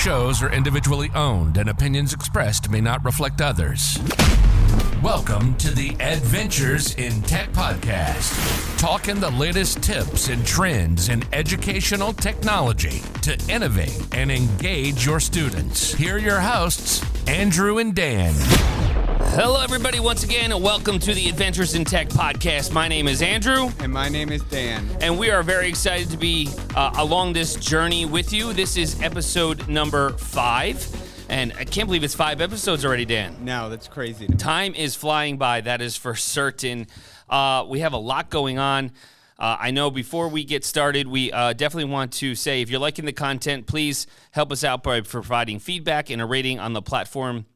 shows are individually owned and opinions expressed may not reflect others. Welcome to the Edventures in Tech podcast, talking the latest tips and trends in educational technology to innovate and engage your students. Here are your hosts, Andrew and Dan. Hello, everybody. Once again, welcome to the Adventures in Tech podcast. My name is Andrew. And my name is Dan. And we are very excited to be along this journey with you. This is episode number 5. And I can't believe it's 5 episodes already, Dan. No, that's crazy. Time is flying by, that is for certain. We have a lot going on. I know before we get started, we definitely want to say, if you're liking the content, please help us out by providing feedback and a rating on the platform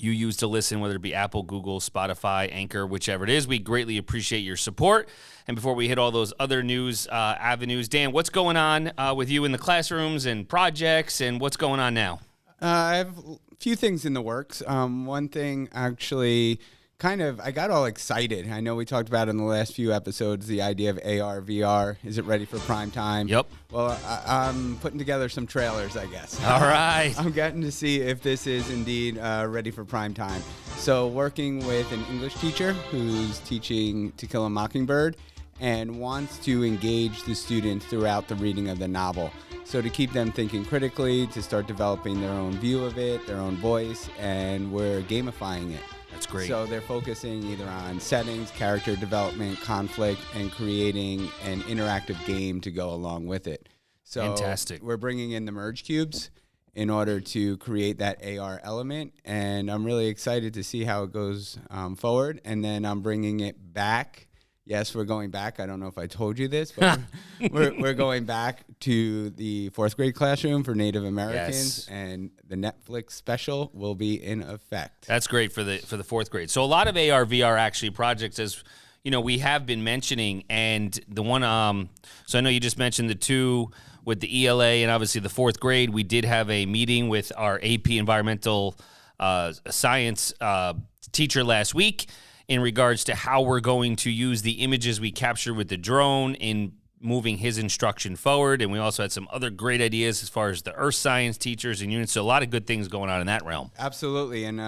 you use to listen, whether it be Apple, Google, Spotify, Anchor, whichever it is. We greatly appreciate your support. And before we hit all those other news avenues, Dan, what's going on with you in the classrooms and projects, and what's going on now? I have a few things in the works. One thing actually I got all excited. I know we talked about in the last few episodes the idea of AR, VR. Is it ready for prime time? Yep. Well, I'm putting together some trailers, I guess. All right. I'm getting to see if this is indeed ready for prime time. So working with an English teacher who's teaching To Kill a Mockingbird and wants to engage the students throughout the reading of the novel. So to keep them thinking critically, to start developing their own view of it, their own voice, and we're gamifying it. That's great. So they're focusing either on settings, character development, conflict, and creating an interactive game to go along with it. So fantastic. We're bringing in the merge cubes in order to create that AR element, and I'm really excited to see how it goes forward. And then I'm bringing it back. Yes, we're going back. I don't know if I told you this, but we're going back to the 4th grade classroom for Native Americans, yes. And the Netflix special will be in effect. That's great for the 4th grade. So a lot of AR, VR actually projects, as you know, we have been mentioning, and the one, so I know you just mentioned the 2 with the ELA and obviously the 4th grade. We did have a meeting with our AP Environmental Science teacher last week in regards to how we're going to use the images we captured with the drone in moving his instruction forward. And we also had some other great ideas as far as the earth science teachers and units. So a lot of good things going on in that realm. Absolutely. And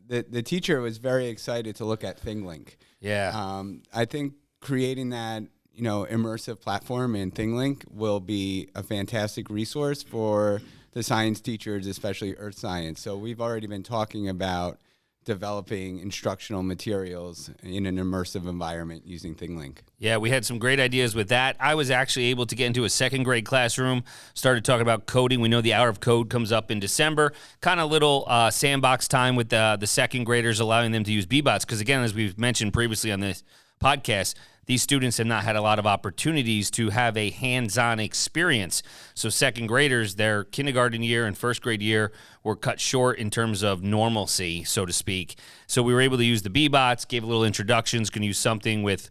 the teacher was very excited to look at ThingLink. Yeah. I think creating that, immersive platform in ThingLink will be a fantastic resource for the science teachers, especially earth science. So we've already been talking about developing instructional materials in an immersive environment using ThingLink. Yeah, we had some great ideas with that. I was actually able to get into a 2nd grade classroom, started talking about coding. We know the Hour of Code comes up in December. Kind of little sandbox time with the 2nd graders, allowing them to use BBots. Because again, as we've mentioned previously on this podcast, these students have not had a lot of opportunities to have a hands-on experience. So 2nd graders, their kindergarten year and 1st grade year were cut short in terms of normalcy, so to speak. So we were able to use the BBots, gave a little introductions, can use something with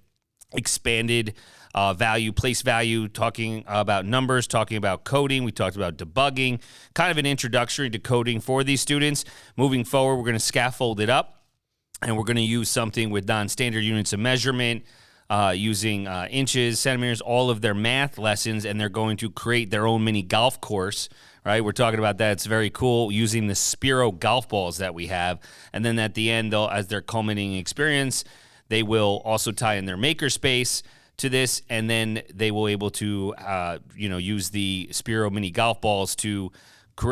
expanded value, place value, talking about numbers, talking about coding. We talked about debugging, kind of an introductory to coding for these students. Moving forward, we're going to scaffold it up, and we're going to use something with non-standard units of measurement, using inches, centimeters, all of their math lessons, and they're going to create their own mini golf course, right? We're talking about that. It's very cool, using the Spiro golf balls that we have. And then at the end, as their culminating experience, they will also tie in their makerspace to this, and then they will able to, use the Spiro mini golf balls to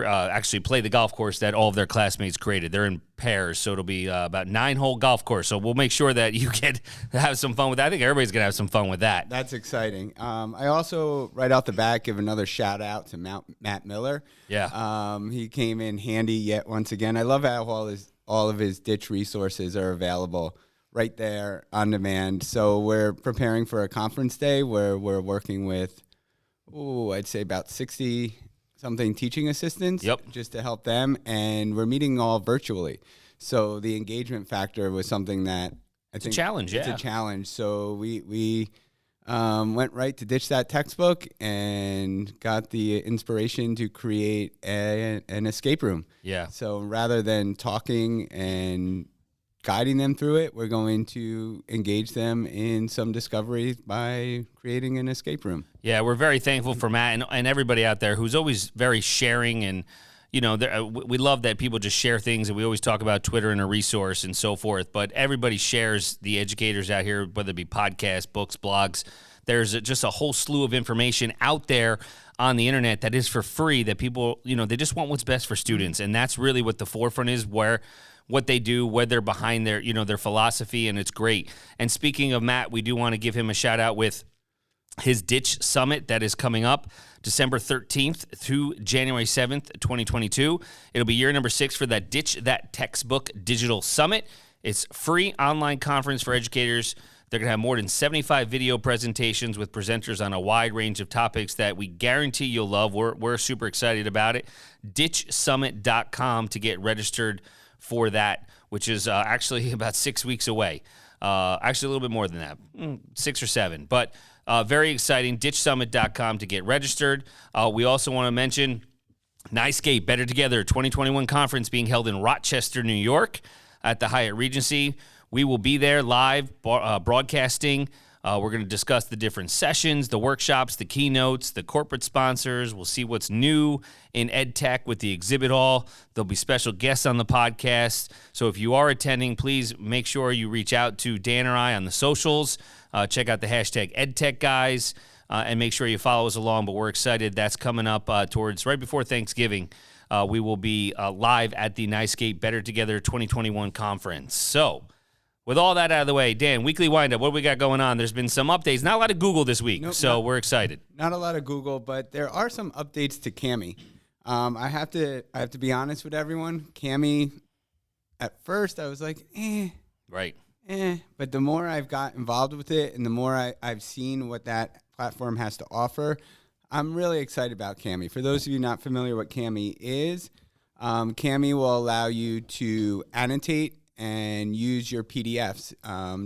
actually play the golf course that all of their classmates created. They're in pairs, so it'll be about 9-hole golf course. So we'll make sure that you get to have some fun with that. I think everybody's going to have some fun with that. That's exciting. I also, right off the bat, give another shout out to Matt Miller. Yeah. He came in handy yet once again. I love how all of his ditch resources are available right there on demand. So we're preparing for a conference day where we're working with, I'd say about 60-something teaching assistants, just to help them, and we're meeting all virtually. So the engagement factor was something that I think it's a challenge. It's a challenge. So we went right to ditch that textbook and got the inspiration to create an escape room. Yeah. So rather than talking and guiding them through it, we're going to engage them in some discovery by creating an escape room. Yeah, we're very thankful for Matt and everybody out there who's always very sharing and we love that people just share things, and we always talk about Twitter and a resource and so forth, but everybody shares the educators out here, whether it be podcasts, books, blogs. There's just a whole slew of information out there on the internet that is for free that people, they just want what's best for students. And that's really what the forefront is, what they do, where they're behind their philosophy, and it's great. And speaking of Matt, we do want to give him a shout out with his Ditch Summit that is coming up December 13th through January 7th, 2022. It'll be year number 6 for that Ditch That Textbook Digital Summit. It's free online conference for educators. They're going to have more than 75 video presentations with presenters on a wide range of topics that we guarantee you'll love. We're super excited about it. DitchSummit.com to get registered for that, which is actually about 6 weeks away. Actually, a little bit more than that, 6 or 7. But very exciting. DitchSummit.com to get registered. We also want to mention NYSCAPE Better Together 2021 conference being held in Rochester, New York at the Hyatt Regency. We will be there live broadcasting. We're going to discuss the different sessions, the workshops, the keynotes, the corporate sponsors. We'll see what's new in ed tech with the exhibit hall. There'll be special guests on the podcast. So if you are attending, please make sure you reach out to Dan or I on the socials. Check out the hashtag EdTechGuys and make sure you follow us along. But we're excited. That's coming up towards right before Thanksgiving. We will be live at the NYSCAPE Better Together 2021 conference. So with all that out of the way, Dan, weekly windup, what do we got going on? There's been some updates. Not a lot of Google this week, we're excited. Not a lot of Google, but there are some updates to Cami. I have to be honest with everyone. Cami, at first I was like, Right. But the more I've got involved with it and the more I've seen what that platform has to offer, I'm really excited about Cami. For those of you not familiar what Cami is, Cami will allow you to annotate and use your PDFs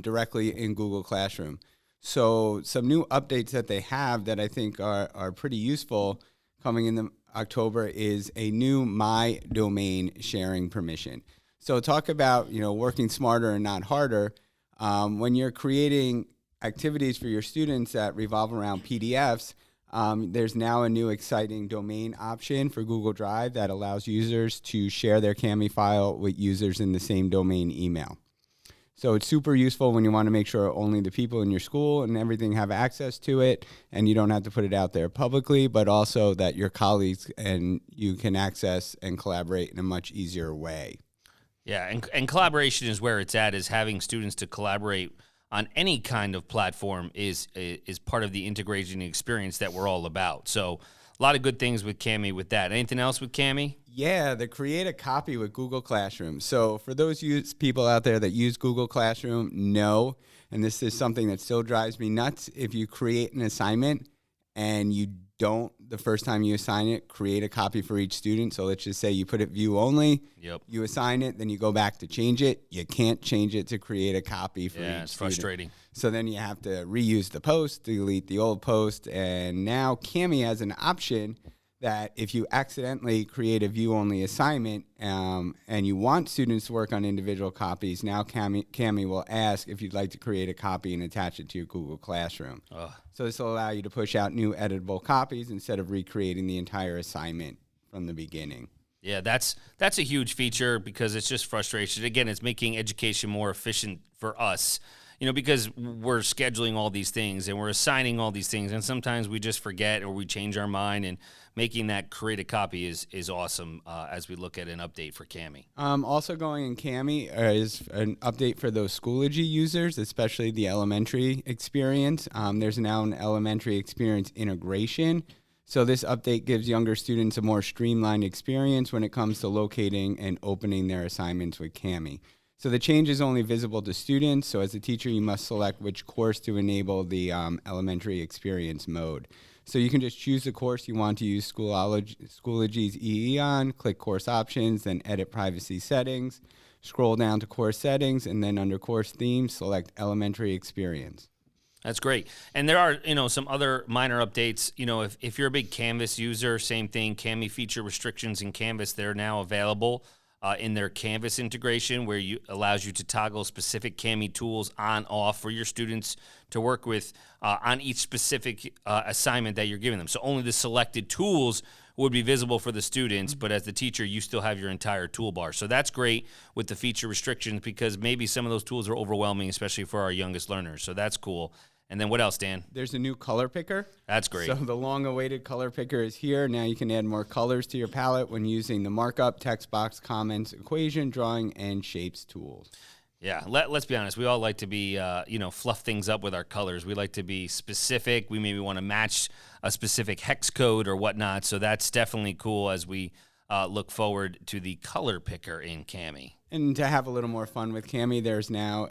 directly in Google Classroom. So some new updates that they have that I think are pretty useful coming in October is a new My Domain sharing permission. So talk about working smarter and not harder. When you're creating activities for your students that revolve around PDFs, there's now a new exciting domain option for Google Drive that allows users to share their Cami file with users in the same domain email. So it's super useful when you want to make sure only the people in your school and everything have access to it, and you don't have to put it out there publicly, but also that your colleagues and you can access and collaborate in a much easier way. Yeah, and collaboration is where it's at, is having students to collaborate on any kind of platform is part of the integration experience that we're all about. So a lot of good things with Cami with that. Anything else with Cami? Yeah, the create a copy with Google Classroom. So for those people out there that use Google Classroom, know, and this is something that still drives me nuts, if you create an assignment and you don't, the first time you assign it, create a copy for each student. So let's just say you put it view only, you assign it, then you go back to change it. You can't change it to create a copy for each student. Yeah, it's frustrating. So then you have to reuse the post, delete the old post, and now Cami has an option that if you accidentally create a view-only assignment and you want students to work on individual copies, now Cami will ask if you'd like to create a copy and attach it to your Google Classroom. So this will allow you to push out new editable copies instead of recreating the entire assignment from the beginning. Yeah, that's a huge feature because it's just frustration. Again, it's making education more efficient for us. Because we're scheduling all these things and we're assigning all these things, and sometimes we just forget or we change our mind, and making that create a copy is awesome as we look at an update for Cami. Also going in Cami is an update for those Schoology users, especially the elementary experience. There's now an elementary experience integration. So this update gives younger students a more streamlined experience when it comes to locating and opening their assignments with Cami. So the change is only visible to students. So as a teacher, you must select which course to enable the elementary experience mode. So you can just choose the course you want to use Schoology's EE on, click course options, then edit privacy settings, scroll down to course settings, and then under course themes, select elementary experience. That's great. And there are, some other minor updates. If you're a big Canvas user, same thing, Cami feature restrictions in Canvas, they're now available. in their Canvas integration, where allows you to toggle specific Cami tools on off for your students to work with on each specific assignment that you're giving them. So only the selected tools would be visible for the students, but as the teacher, you still have your entire toolbar. So that's great with the feature restrictions, because maybe some of those tools are overwhelming, especially for our youngest learners. So that's cool. And then what else, Dan? There's a new color picker. That's great. So the long-awaited color picker is here. Now you can add more colors to your palette when using the markup, text box, comments, equation, drawing, and shapes tools. Yeah, let's be honest. We all like to be, fluff things up with our colors. We like to be specific. We maybe want to match a specific hex code or whatnot. So that's definitely cool as we look forward to the color picker in Cami. And to have a little more fun with Cami, there's now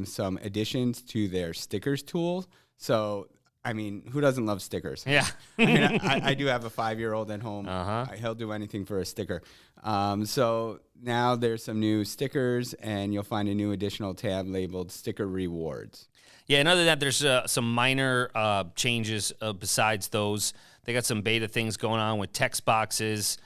some additions to their stickers tool. So, I mean, who doesn't love stickers? Yeah. I mean, I do have a 5-year-old at home. He'll do anything for a sticker. So now there's some new stickers, and you'll find a new additional tab labeled Sticker Rewards. Yeah, and other than that, there's some minor changes besides those. They got some beta things going on with text boxes,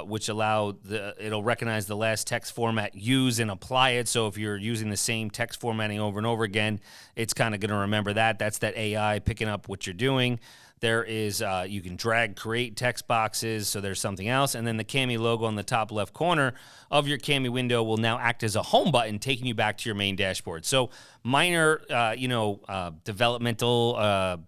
which it'll recognize the last text format used and apply it. So if you're using the same text formatting over and over again, it's kind of going to remember that. That's that AI picking up what you're doing. There is, you can drag, create text boxes, so there's something else. And then the Cami logo on the top left corner of your Cami window will now act as a home button, taking you back to your main dashboard. So minor, developmental,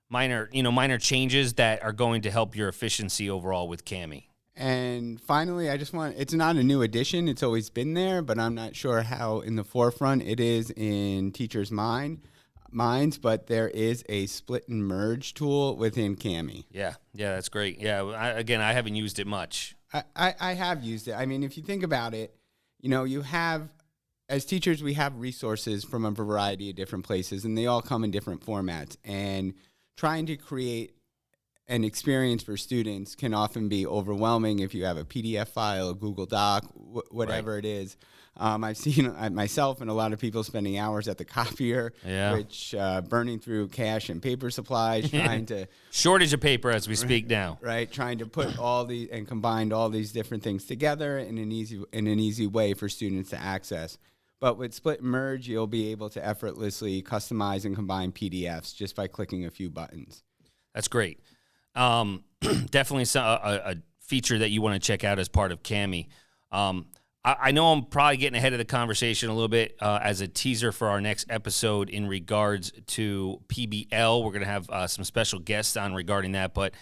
minor changes that are going to help your efficiency overall with Cami. And finally, it's not a new addition. It's always been there, but I'm not sure how in the forefront it is in teachers' minds, but there is a split and merge tool within Cami. Yeah, that's great. Yeah, I haven't used it much. I have used it. I mean, if you think about it, as teachers, we have resources from a variety of different places, and they all come in different formats. And trying to create an experience for students can often be overwhelming if you have a PDF file, a Google Doc, whatever it is. I've seen myself and a lot of people spending hours at the copier, which burning through cash and paper supplies, trying to shortage of paper as we speak now. Right, trying to put all these and combine all these different things together in an easy way for students to access. But with Split and Merge, you'll be able to effortlessly customize and combine PDFs just by clicking a few buttons. That's great. Definitely a feature that you want to check out as part of Cami. I know I'm probably getting ahead of the conversation a little bit as a teaser for our next episode in regards to PBL. We're going to have some special guests on regarding that, but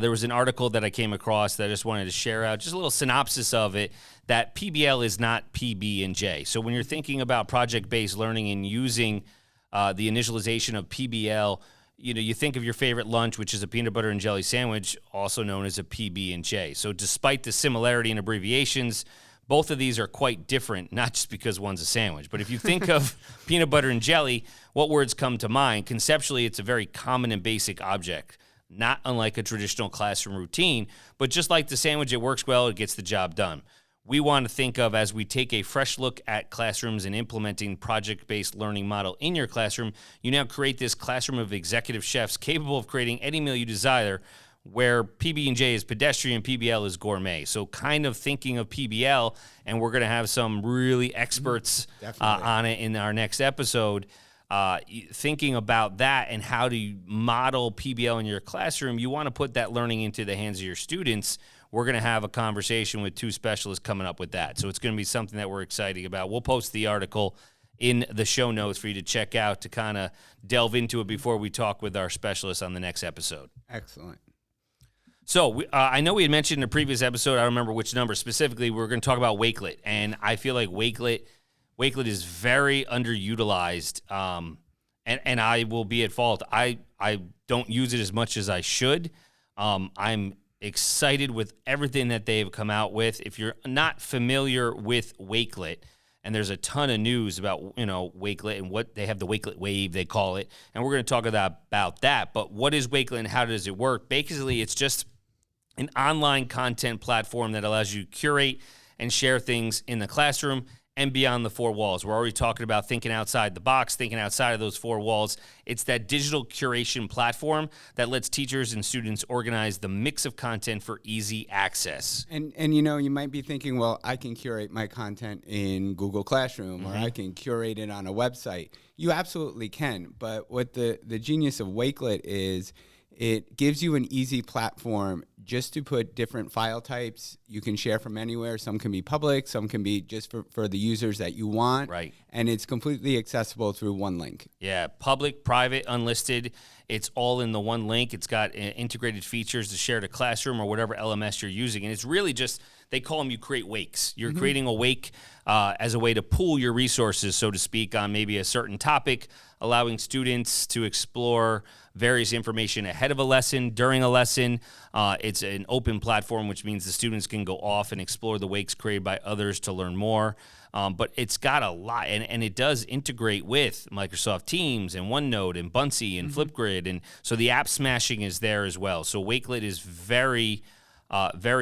there was an article that I came across that I just wanted to share out, just a little synopsis of it, that PBL is not PB&J. So when you're thinking about project-based learning and using the initialization of PBL, you think of your favorite lunch, which is a peanut butter and jelly sandwich, also known as a PB&J. So despite the similarity in abbreviations, both of these are quite different, not just because one's a sandwich. But if you think of peanut butter and jelly, what words come to mind? Conceptually, it's a very common and basic object, not unlike a traditional classroom routine. But just like the sandwich, it works well, it gets the job done. We want to think of, as we take a fresh look at classrooms and implementing project-based learning model in your classroom, you now create this classroom of executive chefs capable of creating any meal you desire, where PB&J is pedestrian, PBL is gourmet. So kind of thinking of PBL, and we're going to have some really experts on it in our next episode, thinking about that and how to model PBL in your classroom. You want to put that learning into the hands of your students. We're going to have a conversation with 2 specialists coming up with that. So it's going to be something that we're excited about. We'll post the article in the show notes for you to check out to kind of delve into it before we talk with our specialists on the next episode. Excellent. So I know we had mentioned in a previous episode, I don't remember which number specifically, we were going to talk about Wakelet. And I feel like Wakelet is very underutilized, and I will be at fault. I don't use it as much as I should. I'm excited with everything that they've come out with. If you're not familiar with Wakelet, and there's a ton of news about, Wakelet and what they have, the Wakelet wave, they call it. And we're going to talk about that. But what is Wakelet and how does it work? Basically, it's just an online content platform that allows you to curate and share things in the classroom and beyond the four walls. We're already talking about thinking outside the box, thinking outside of those four walls. It's that digital curation platform that lets teachers and students organize the mix of content for easy access. And you might be thinking, well, I can curate my content in Google Classroom or I can curate it on a website. You absolutely can. But what the genius of Wakelet is, it gives you an easy platform just to put different file types. You can share from anywhere. Some can be public. Some can be just for the users that you want. Right. And it's completely accessible through one link. Yeah, public, private, unlisted. It's all in the one link. It's got integrated features to share to Classroom or whatever LMS you're using. And it's really just, they call them, you create wakes. You're creating a wake as a way to pool your resources, so to speak, on maybe a certain topic, allowing students to explore various information ahead of a lesson, during a lesson. It's an open platform, which means the students can go off and explore the wakes created by others to learn more. But it's got a lot, and it does integrate with Microsoft Teams and OneNote and Buncee and Flipgrid. And so the app smashing is there as well. So Wakelet is very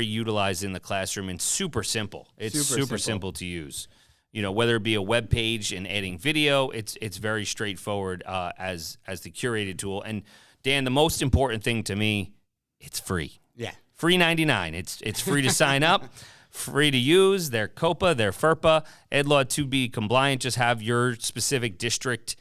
utilized in the classroom and super simple. It's super simple to use. You know, whether it be a web page and adding video, it's very straightforward as the curated tool. And Dan, the most important thing to me, it's free. Yeah. Free 99. It's free to sign up, free to use. They're COPA, they're FERPA. EdLaw to be compliant, just have your specific district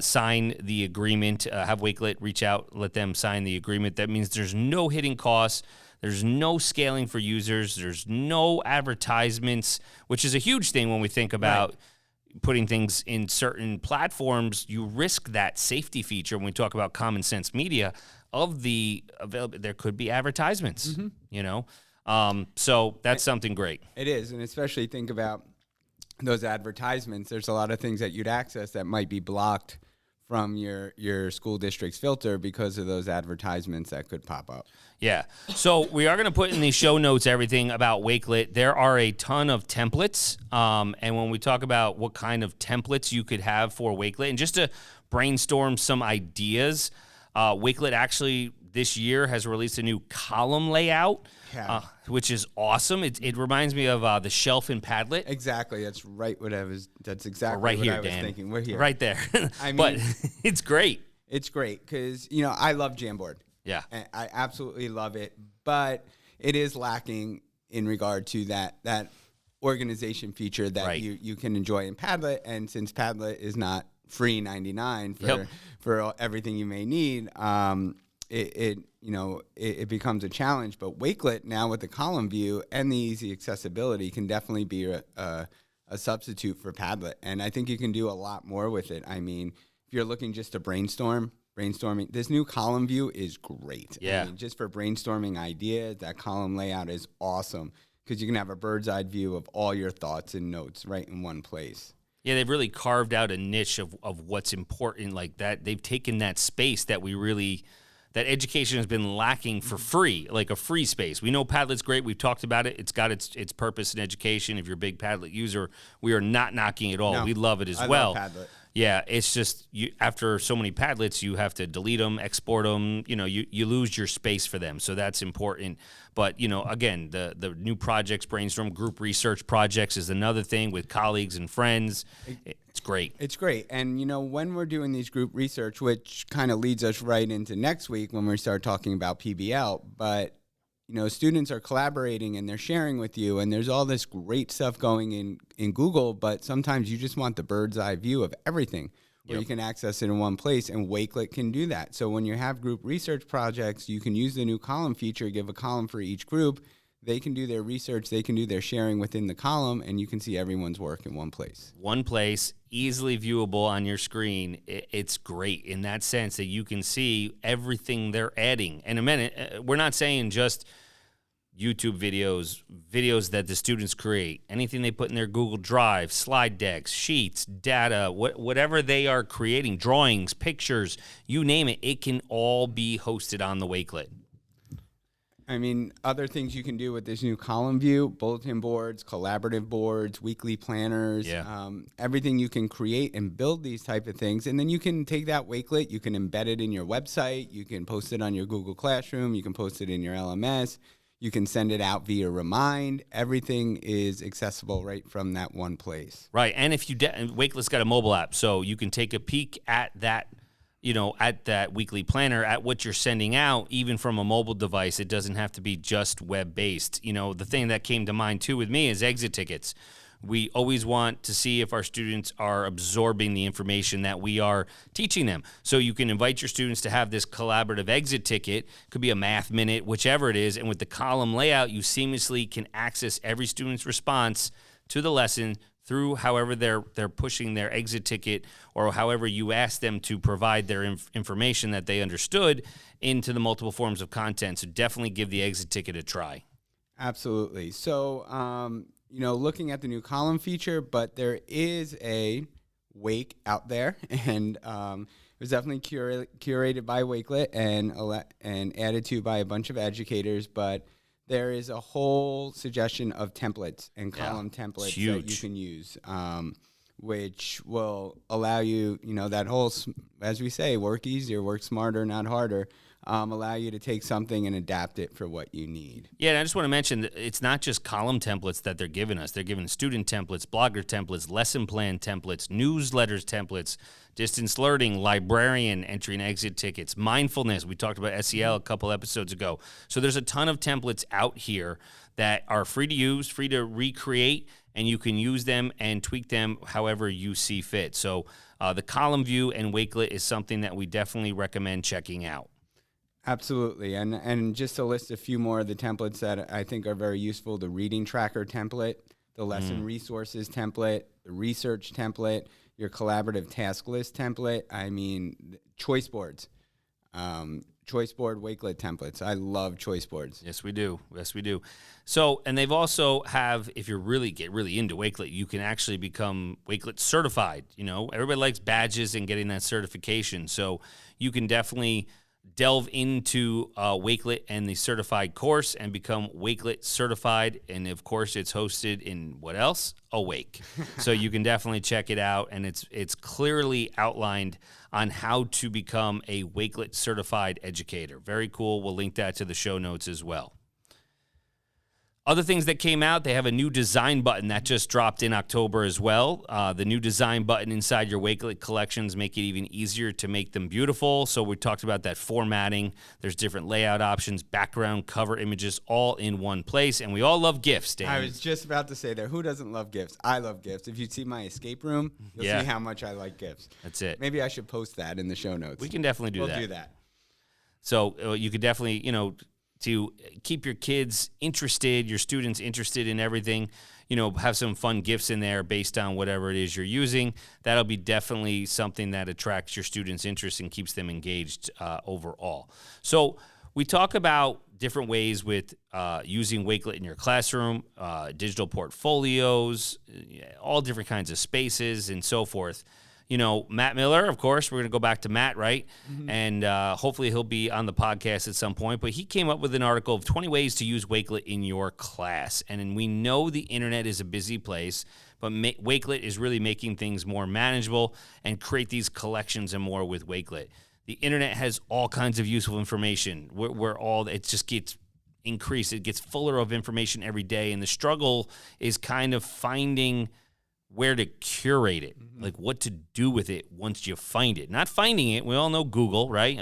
sign the agreement, have Wakelet reach out, let them sign the agreement. That means there's no hidden costs. There's no scaling for users. There's no advertisements, which is a huge thing when we think about putting things in certain platforms. You risk that safety feature when we talk about common sense media of the available. There could be advertisements, you know. So that's something great. It is, and especially think about those advertisements. There's a lot of things that you'd access that might be blocked from your school district's filter because of those advertisements that could pop up. Yeah. So we are going to put in the show notes everything about Wakelet. There are a ton of templates. And when we talk about what kind of templates you could have for Wakelet, and just to brainstorm some ideas, Wakelet actually this year has released a new column layout, which is awesome. It reminds me of the shelf in Padlet. Exactly. That's right. That's exactly right what here, I was Dan. thinking. We're here. Right there. I mean, but it's great. It's great because, I love Jamboard. Yeah. I absolutely love it, but it is lacking in regard to that organization feature that you can enjoy in Padlet. And since Padlet is not free 99 for everything you may need, it becomes a challenge. But Wakelet now with the column view and the easy accessibility can definitely be a substitute for Padlet. And I think you can do a lot more with it. I mean, if you're looking just to brainstorming, this new column view is great. Yeah. I mean, just for brainstorming ideas, that column layout is awesome because you can have a bird's eye view of all your thoughts and notes right in one place. Yeah, they've really carved out a niche of what's important like that. They've taken that space that that education has been lacking for free, like a free space. We know Padlet's great. We've talked about it. It's got its purpose in education. If you're a big Padlet user, we are not knocking it all. No, we love it as I well. love Padlet. Yeah, it's just after so many Padlets, you have to delete them, export them. You lose your space for them, so that's important. But again, the new projects, brainstorm group research projects is another thing with colleagues and friends. It's great. It's great, and when we're doing these group research, which kind of leads us right into next week when we start talking about PBL, but students are collaborating and they're sharing with you, and there's all this great stuff going in Google, but sometimes you just want the bird's eye view of everything where you can access it in one place, and Wakelet can do that. So when you have group research projects, you can use the new column feature, give a column for each group. They can do their research, they can do their sharing within the column, and you can see everyone's work in one place. One place, easily viewable on your screen. It's great in that sense that you can see everything they're adding. In a minute, we're not saying just YouTube videos that the students create, anything they put in their Google Drive, slide decks, sheets, data, whatever they are creating, drawings, pictures, you name it, it can all be hosted on the Wakelet. I mean, other things you can do with this new column view, bulletin boards, collaborative boards, weekly planners, everything you can create and build these type of things. And then you can take that Wakelet, you can embed it in your website, you can post it on your Google Classroom, you can post it in your LMS. You can send it out via Remind. Everything is accessible right from that one place. Right, and if you Wakelet's got a mobile app, so you can take a peek at that, at that weekly planner, at what you're sending out, even from a mobile device. It doesn't have to be just web-based. The thing that came to mind, too, with me is exit tickets. We always want to see if our students are absorbing the information that we are teaching them. So you can invite your students to have this collaborative exit ticket. Could be a math minute, whichever it is. And with the column layout, you seamlessly can access every student's response to the lesson through however they're pushing their exit ticket, or however you ask them to provide their information that they understood into the multiple forms of content. So definitely give the exit ticket a try. Absolutely. So, looking at the new column feature, but there is a Wake out there, and it was definitely curated by Wakelet and added to by a bunch of educators, but there is a whole suggestion of templates and column templates that you can use, which will allow you, that whole, as we say, work easier, work smarter, not harder. Allow you to take something and adapt it for what you need. Yeah, and I just want to mention that it's not just column templates that they're giving us. They're giving student templates, blogger templates, lesson plan templates, newsletters templates, distance learning, librarian entry and exit tickets, mindfulness. We talked about SEL a couple episodes ago. So there's a ton of templates out here that are free to use, free to recreate, and you can use them and tweak them however you see fit. So the column view and Wakelet is something that we definitely recommend checking out. Absolutely. And just to list a few more of the templates that I think are very useful: the reading tracker template, the lesson resources template, the research template, your collaborative task list template. Choice boards, choice board Wakelet templates. I love choice boards. Yes, we do. So, and they've also have, if you really get really into Wakelet, you can actually become Wakelet certified. Everybody likes badges and getting that certification. So you can definitely delve into Wakelet and the certified course and become Wakelet certified. And of course, it's hosted in what else? Awake. So you can definitely check it out, and it's clearly outlined on how to become a Wakelet certified educator. Very cool. We'll link that to the show notes as well. Other things that came out, they have a new design button that just dropped in October as well. The new design button inside your Wakelet collections make it even easier to make them beautiful. So we talked about that formatting. There's different layout options, background, cover images, all in one place. And we all love GIFs, Dan. I was just about to say that. Who doesn't love GIFs? I love GIFs. If you see my escape room, you'll see how much I like GIFs. That's it. Maybe I should post that in the show notes. We can definitely do that. We'll do that. So you could definitely, to keep your kids interested, your students interested in everything, have some fun GIFs in there based on whatever it is you're using. That'll be definitely something that attracts your students' interest and keeps them engaged overall. So we talk about different ways with using Wakelet in your classroom, digital portfolios, all different kinds of spaces and so forth. Matt Miller, of course, we're going to go back to Matt, right? Mm-hmm. And hopefully he'll be on the podcast at some point. But he came up with an article of 20 ways to use Wakelet in your class. And we know the internet is a busy place, but Wakelet is really making things more manageable and create these collections and more with Wakelet. The internet has all kinds of useful information. It just gets increased. It gets fuller of information every day. And the struggle is kind of finding where to curate it, like what to do with it once you find it. Not finding it, we all know Google, right?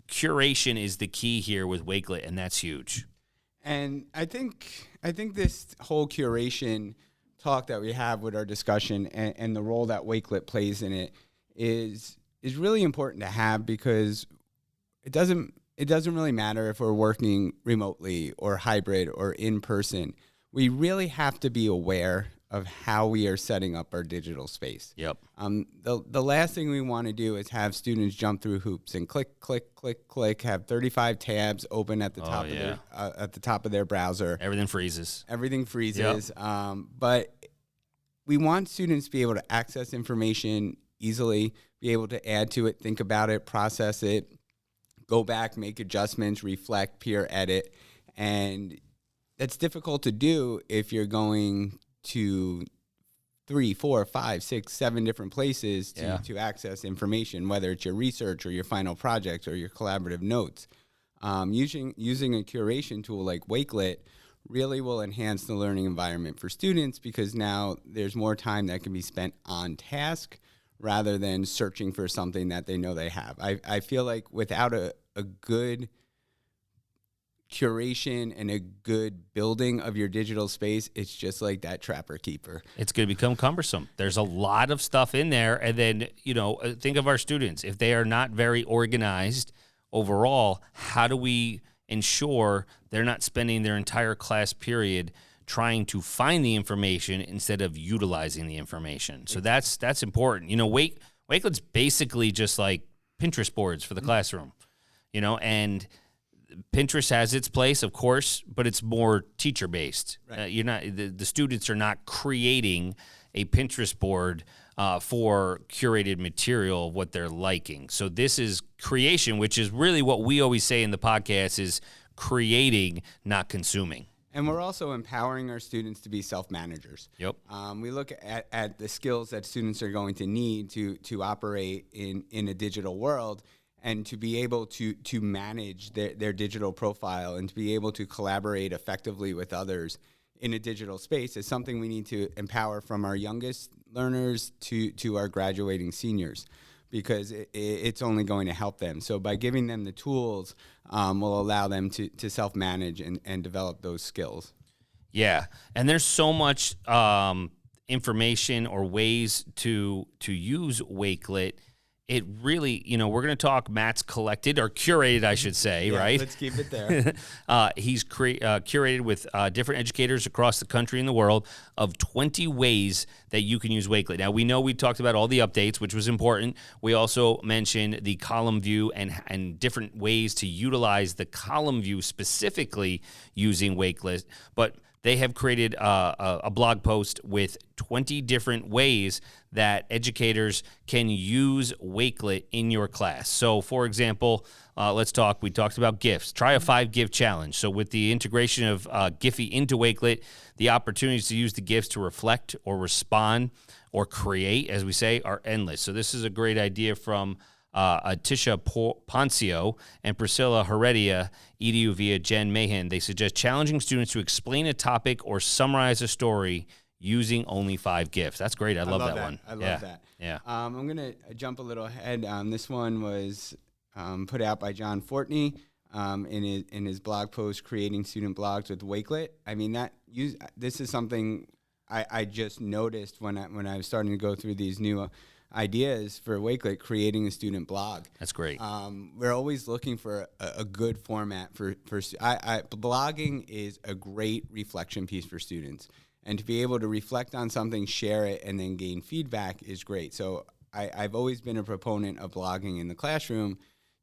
Curation is the key here with Wakelet, and that's huge. And I think this whole curation talk that we have with our discussion and the role that Wakelet plays in it is really important to have, because it doesn't really matter if we're working remotely or hybrid or in person. We really have to be aware of how we are setting up our digital space. Yep. The last thing we want to do is have students jump through hoops and click, have 35 tabs open at the top of their browser. Everything freezes. Yep. But we want students to be able to access information easily, be able to add to it, think about it, process it, go back, make adjustments, reflect, peer edit, and that's difficult to do if you're going to 3, 4, 5, 6, 7 different places to access information, whether it's your research or your final project or your collaborative notes. Using a curation tool like Wakelet really will enhance the learning environment for students, because now there's more time that can be spent on task rather than searching for something that they know they have. I feel like without a good curation and a good building of your digital space, it's just like that trapper keeper. It's going to become cumbersome. There's a lot of stuff in there. And then, think of our students. If they are not very organized overall, how do we ensure they're not spending their entire class period trying to find the information instead of utilizing the information? So that's important. Wakelet's basically just like Pinterest boards for the classroom, and Pinterest has its place, of course, but it's more teacher-based. Right. The students are not creating a Pinterest board for curated material of what they're liking. So this is creation, which is really what we always say in the podcast, is creating, not consuming. And we're also empowering our students to be self-managers. Yep. We look at the skills that students are going to need to operate in a digital world, and to be able to manage their digital profile and to be able to collaborate effectively with others in a digital space is something we need to empower from our youngest learners to our graduating seniors, because it's only going to help them. So by giving them the tools, will allow them to self-manage and develop those skills. Yeah, and there's so much information or ways to use Wakelet. It really, we're going to talk Matt's collected, or curated, I should say, right? Let's keep it there. He's curated with different educators across the country and the world of 20 ways that you can use Wakelet. Now, we know we talked about all the updates, which was important. We also mentioned the column view and different ways to utilize the column view specifically using Wakelet. But they have created a blog post with 20 different ways that educators can use Wakelet in your class. So, for example, we talked about GIFs. Try a 5-GIF challenge. So with the integration of GIPHY into Wakelet, the opportunities to use the GIFs to reflect or respond or create, as we say, are endless. So this is a great idea from Tisha Poncio and Priscilla Heredia, EDU via Jen Mahan. They suggest challenging students to explain a topic or summarize a story using only 5 GIFs. That's great. I love that one. I love that. Yeah. I'm going to jump a little ahead. This one was put out by John Fortney in his blog post, Creating Student Blogs with Wakelet. I mean, this is something I just noticed when I was starting to go through these new ideas for Wakelet, creating a student blog. That's great. We're always looking for a good format for blogging is a great reflection piece for students, and to be able to reflect on something, share it, and then gain feedback is great. So I've always been a proponent of blogging in the classroom.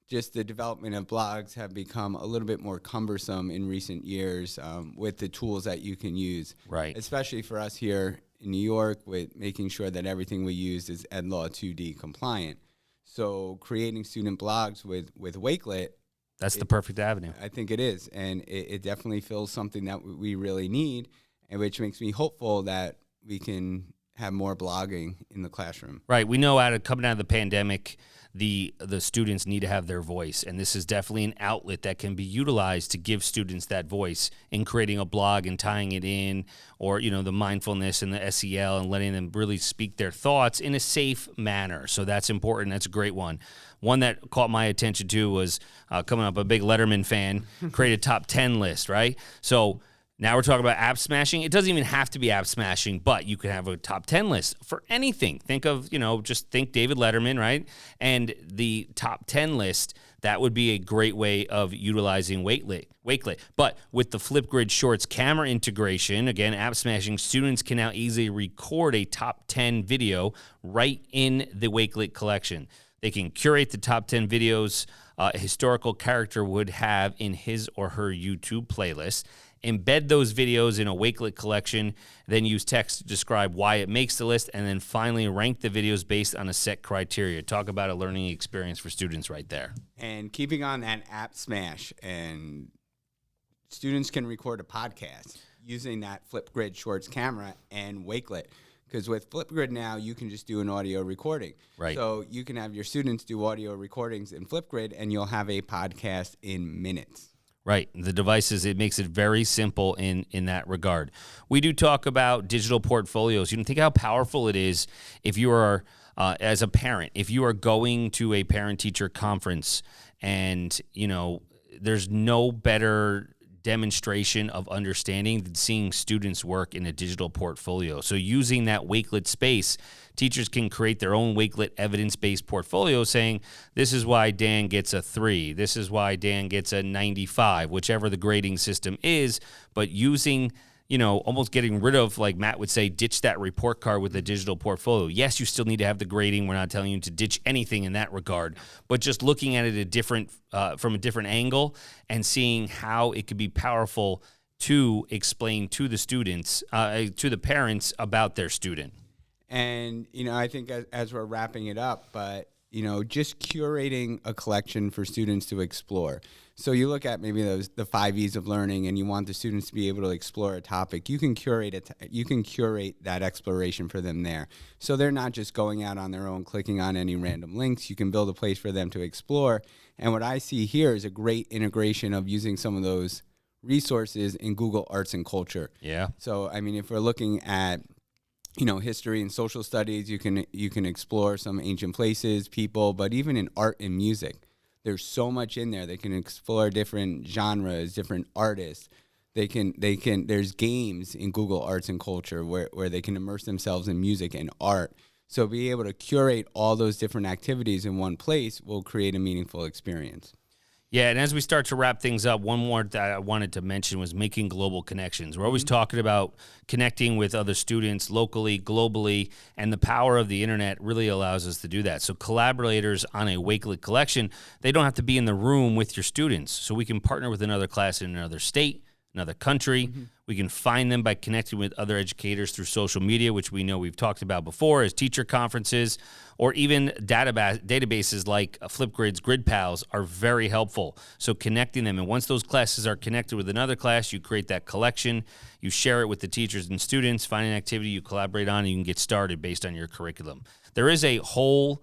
Just the development of blogs have become a little bit more cumbersome in recent years with the tools that you can use, right? Especially for us here in New York, with making sure that everything we use is EdLaw 2D compliant. So creating student blogs with Wakelet, that's the perfect avenue. I think it is, and it definitely fills something that we really need, and which makes me hopeful that we can have more blogging in the classroom. Right. We know coming out of the pandemic, the students need to have their voice, and this is definitely an outlet that can be utilized to give students that voice in creating a blog and tying it in, or the mindfulness and the SEL, and letting them really speak their thoughts in a safe manner. So that's important. That's a great one. One that caught my attention too was coming up, a big Letterman fan, create a top 10 list, right? So now we're talking about app smashing. It doesn't even have to be app smashing, but you can have a top 10 list for anything. Think of, just think David Letterman, right? And the top 10 list, that would be a great way of utilizing Wakelet. But with the Flipgrid Shorts camera integration, again, app smashing, students can now easily record a top 10 video right in the Wakelet collection. They can curate the top 10 videos a historical character would have in his or her YouTube playlist, embed those videos in a Wakelet collection, then use text to describe why it makes the list, and then finally rank the videos based on a set criteria. Talk about a learning experience for students right there. And keeping on that app smash, and students can record a podcast using that Flipgrid Shorts camera and Wakelet. Because with Flipgrid now, you can just do an audio recording. Right. So you can have your students do audio recordings in Flipgrid, and you'll have a podcast in minutes. Right. The devices, it makes it very simple in that regard. We do talk about digital portfolios. You can think how powerful it is if you are, as a parent, if you are going to a parent-teacher conference and, there's no better demonstration of understanding than seeing students work in a digital portfolio. So using that Wakelet space, teachers can create their own Wakelet evidence-based portfolio saying, this is why Dan gets a 3, this is why Dan gets a 95, whichever the grading system is, but using, almost getting rid of, like Matt would say, ditch that report card with a digital portfolio. Yes, you still need to have the grading. We're not telling you to ditch anything in that regard, but just looking at it from a different angle and seeing how it could be powerful to explain to the students, to the parents about their student. And, I think as we're wrapping it up, but, just curating a collection for students to explore. So you look at maybe the 5 E's of learning, and you want the students to be able to explore a topic. You can curate it. You can curate that exploration for them there. So they're not just going out on their own, clicking on any random links. You can build a place for them to explore. And what I see here is a great integration of using some of those resources in Google Arts and Culture. Yeah. So if we're looking at history and social studies, you can explore some ancient places, people, but even in art and music. There's so much in there. They can explore different genres, different artists. There's games in Google Arts and Culture where they can immerse themselves in music and art. So be able to curate all those different activities in one place will create a meaningful experience. Yeah, and as we start to wrap things up, one more that I wanted to mention was making global connections. We're always talking about connecting with other students locally, globally, and the power of the internet really allows us to do that. So collaborators on a Wakelet collection, they don't have to be in the room with your students. So we can partner with another class in another state, another country. We can find them by connecting with other educators through social media, which we know we've talked about before as teacher conferences, or even databases like Flipgrid's Grid Pals are very helpful. So connecting them, and once those classes are connected with another class, you create that collection, you share it with the teachers and students, find an activity you collaborate on, and you can get started based on your curriculum. There is a whole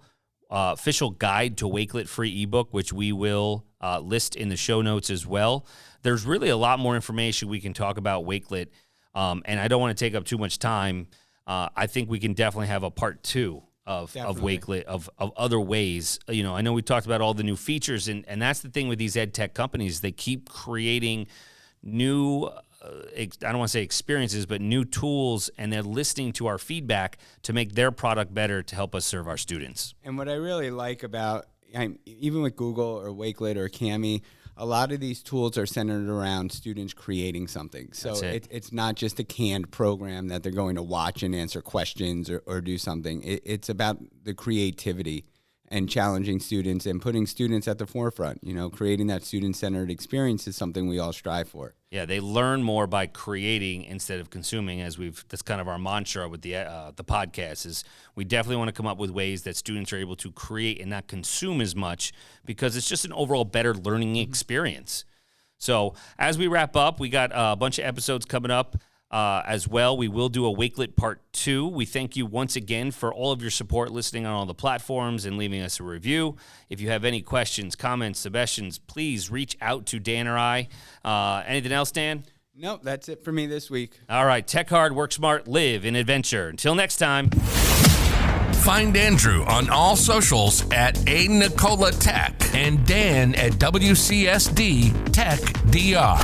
official guide to Wakelet free ebook, which we will list in the show notes as well. There's really a lot more information we can talk about Wakelet, and I don't want to take up too much time. I think we can definitely have a part 2 of Wakelet, of other ways. I know we talked about all the new features, and that's the thing with these ed tech companies. They keep creating new, I don't want to say experiences, but new tools, and they're listening to our feedback to make their product better to help us serve our students. And what I really like about, even with Google or Wakelet or Kami, a lot of these tools are centered around students creating something. So it's not just a canned program that they're going to watch and answer questions or do something. It's about the creativity and challenging students and putting students at the forefront. Creating that student-centered experience is something we all strive for. Yeah, they learn more by creating instead of consuming, that's kind of our mantra with the podcast, is we definitely want to come up with ways that students are able to create and not consume as much, because it's just an overall better learning experience. So as we wrap up, we got a bunch of episodes coming up as well. We will do a Wakelet Part 2. We thank you once again for all of your support, listening on all the platforms and leaving us a review. If you have any questions, comments, suggestions, please reach out to Dan or I. Anything else, Dan? Nope, that's it for me this week. All right, tech hard, work smart, live in adventure. Until next time. Find Andrew on all socials at Nicola Tech and Dan at WCSD Tech DR.